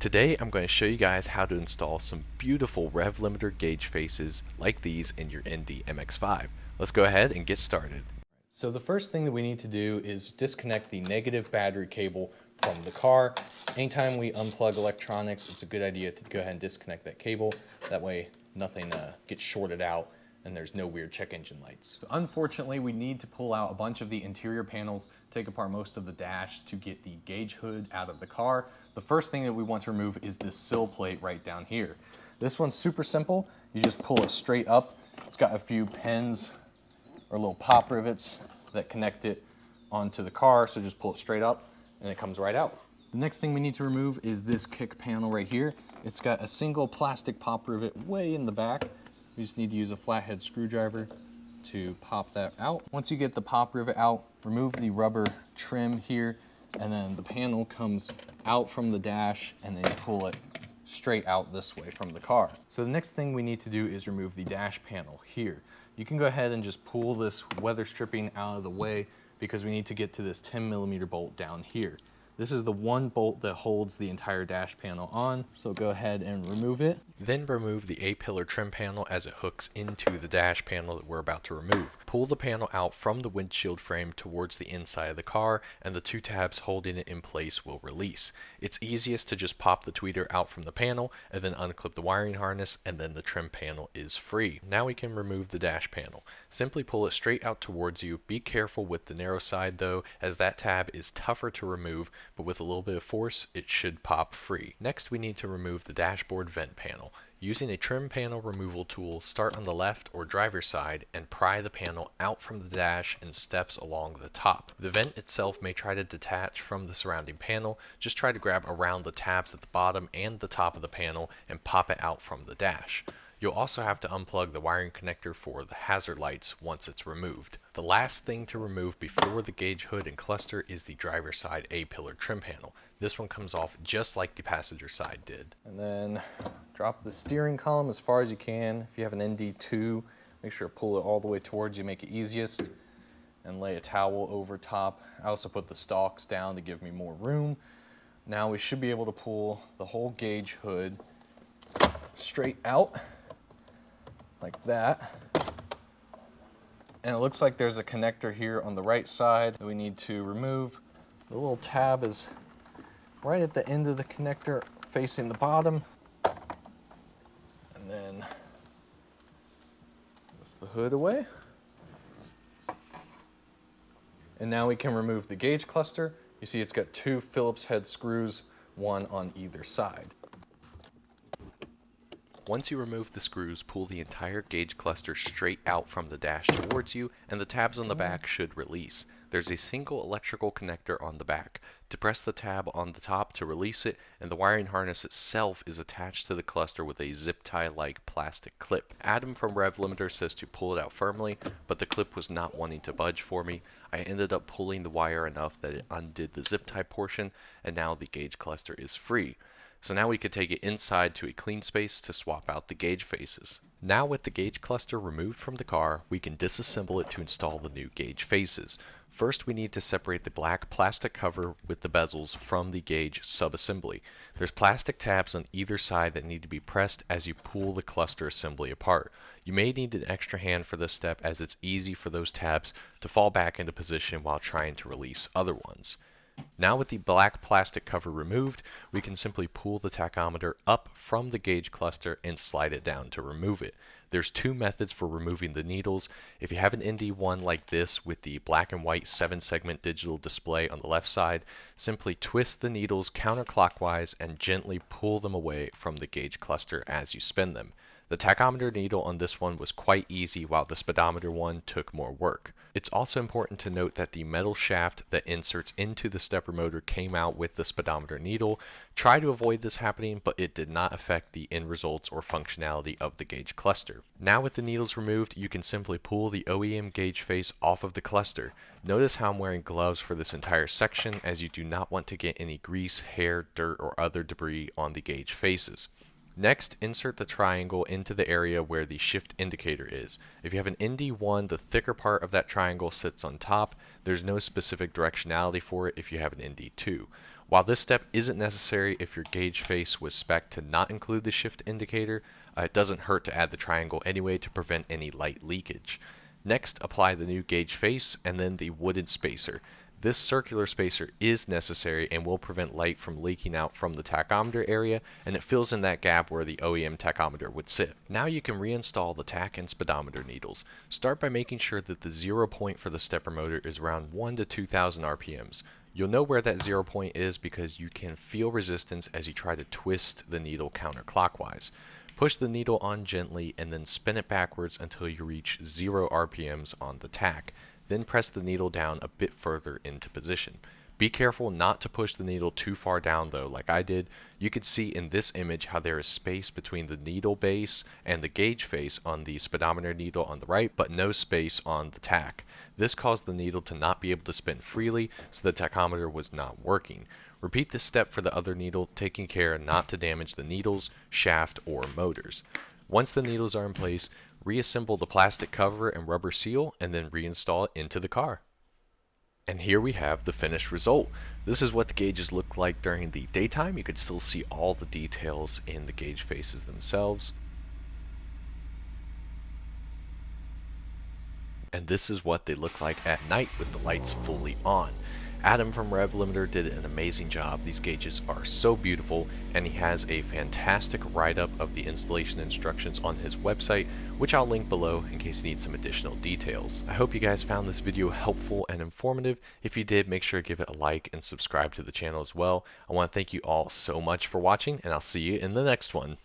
Today I'm going to show you guys how to install some beautiful Revlimiter gauge faces like these in your Indy MX-5. Let's go ahead and get started. So the first thing that we need to do is disconnect the negative battery cable from the car. Anytime we unplug electronics, it's a good idea to go ahead and disconnect that cable. That way nothing gets shorted out and there's no weird check engine lights. So unfortunately, we need to pull out a bunch of the interior panels, take apart most of the dash to get the gauge hood out of the car. The first thing that we want to remove is this sill plate right down here. This one's super simple. You just pull it straight up. It's got a few pins or little pop rivets that connect it onto the car, so just pull it straight up and it comes right out. The next thing we need to remove is this kick panel right here. It's got a single plastic pop rivet way in the back. We just need to use a flathead screwdriver to pop that out. Once you get the pop rivet out, remove the rubber trim here, and then the panel comes out from the dash and then you pull it straight out this way from the car. So the next thing we need to do is remove the dash panel here. You can go ahead and just pull this weather stripping out of the way because we need to get to this 10mm bolt down here. This is the one bolt that holds the entire dash panel on, so go ahead and remove it. Then remove the A-pillar trim panel as it hooks into the dash panel that we're about to remove. Pull the panel out from the windshield frame towards the inside of the car, and the two tabs holding it in place will release. It's easiest to just pop the tweeter out from the panel and then unclip the wiring harness, and then the trim panel is free. Now we can remove the dash panel. Simply pull it straight out towards you. Be careful with the narrow side though, as that tab is tougher to remove, but with a little bit of force, it should pop free. Next, we need to remove the dashboard vent panel. Using a trim panel removal tool, start on the left or driver's side and pry the panel out from the dash in steps along the top. The vent itself may try to detach from the surrounding panel. Just try to grab around the tabs at the bottom and the top of the panel and pop it out from the dash. You'll also have to unplug the wiring connector for the hazard lights once it's removed. The last thing to remove before the gauge hood and cluster is the driver's side A-pillar trim panel. This one comes off just like the passenger side did. And then drop the steering column as far as you can. If you have an ND2, make sure to pull it all the way towards you, make it easiest, and lay a towel over top. I also put the stalks down to give me more room. Now we should be able to pull the whole gauge hood straight out like that. And it looks like there's a connector here on the right side that we need to remove. The little tab is right at the end of the connector facing the bottom. And then lift the hood away. And now we can remove the gauge cluster. You see it's got two Phillips head screws, one on either side. Once you remove the screws, pull the entire gauge cluster straight out from the dash towards you, and the tabs on the back should release. There's a single electrical connector on the back. Depress the tab on the top to release it, and the wiring harness itself is attached to the cluster with a zip tie-like plastic clip. Adam from Revlimiter says to pull it out firmly, but the clip was not wanting to budge for me. I ended up pulling the wire enough that it undid the zip tie portion, and now the gauge cluster is free. So now we could take it inside to a clean space to swap out the gauge faces. Now with the gauge cluster removed from the car, we can disassemble it to install the new gauge faces. First, we need to separate the black plastic cover with the bezels from the gauge subassembly. There's plastic tabs on either side that need to be pressed as you pull the cluster assembly apart. You may need an extra hand for this step as it's easy for those tabs to fall back into position while trying to release other ones. Now with the black plastic cover removed, we can simply pull the tachometer up from the gauge cluster and slide it down to remove it. There's two methods for removing the needles. If you have an ND1 like this with the black and white 7-segment digital display on the left side, simply twist the needles counterclockwise and gently pull them away from the gauge cluster as you spin them. The tachometer needle on this one was quite easy, while the speedometer one took more work. It's also important to note that the metal shaft that inserts into the stepper motor came out with the speedometer needle. Try to avoid this happening, but it did not affect the end results or functionality of the gauge cluster. Now with the needles removed, you can simply pull the OEM gauge face off of the cluster. Notice how I'm wearing gloves for this entire section, as you do not want to get any grease, hair, dirt, or other debris on the gauge faces. Next, insert the triangle into the area where the shift indicator is. If you have an ND1, the thicker part of that triangle sits on top. There's no specific directionality for it if you have an ND2. While this step isn't necessary if your gauge face was spec'd to not include the shift indicator, it doesn't hurt to add the triangle anyway to prevent any light leakage. Next, apply the new gauge face and then the wooden spacer. This circular spacer is necessary and will prevent light from leaking out from the tachometer area, and it fills in that gap where the OEM tachometer would sit. Now you can reinstall the tach and speedometer needles. Start by making sure that the 0 point for the stepper motor is around 1 to 2,000 RPMs. You'll know where that 0 point is because you can feel resistance as you try to twist the needle counterclockwise. Push the needle on gently and then spin it backwards until you reach 0 RPMs on the tach. Then press the needle down a bit further into position. Be careful not to push the needle too far down though, like I did. You can see in this image how there is space between the needle base and the gauge face on the speedometer needle on the right, but no space on the tach. This caused the needle to not be able to spin freely, so the tachometer was not working. Repeat this step for the other needle, taking care not to damage the needles, shaft, or motors. Once the needles are in place, reassemble the plastic cover and rubber seal and then reinstall it into the car. And here we have the finished result. This is what the gauges look like during the daytime. You could still see all the details in the gauge faces themselves. And this is what they look like at night with the lights fully on. Adam from Revlimiter did an amazing job. These gauges are so beautiful, and he has a fantastic write-up of the installation instructions on his website, which I'll link below in case you need some additional details. I hope you guys found this video helpful and informative. If you did, make sure to give it a like and subscribe to the channel as well. I want to thank you all so much for watching, and I'll see you in the next one.